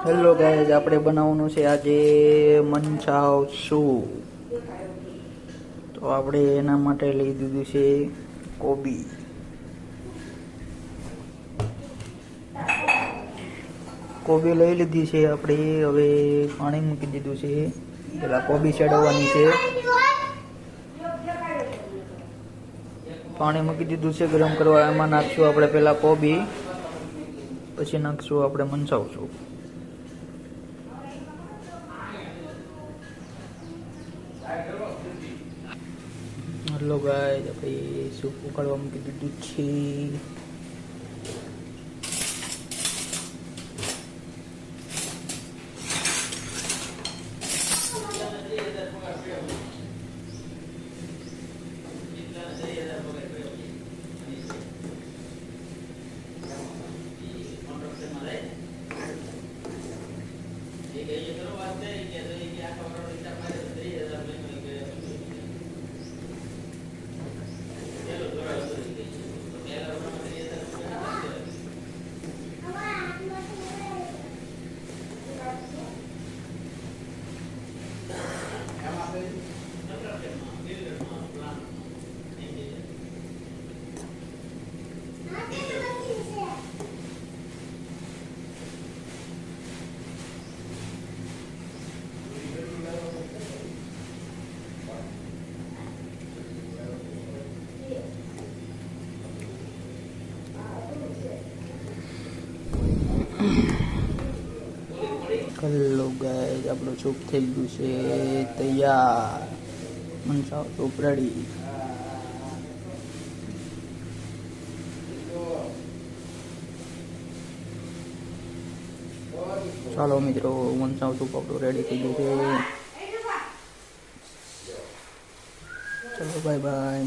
Hello guys, આપણે બનાવવાનું છે આજે મંચાવ સૂપ. તો આપણે એના માટે લઈ દીધું છે કોબી. કોબી લઈ લીધી છે આપણે. હવે પાણી મૂકી દીધું છે. પેલા કોબી ચડવવાની છે. પાણી મૂકી દીધું છે ગરમ કરવા. એમાં નાખશું આપણે પેલા કોબી, પછી નાખશું આપણે મંચાવ સૂપ. હેલો ગાઈસ, આપણે સૂપ ઉકાળવા મૂકી દીધું છે. હેલો ગાઈસ, આપણું સૂપ થઈ ગયું છે તૈયાર. Manchow soup ready. ચાલો મિત્રો, મંચાવ સૂપ આપણું રેડી થઈ ગયું છે. ચલો બાય બાય.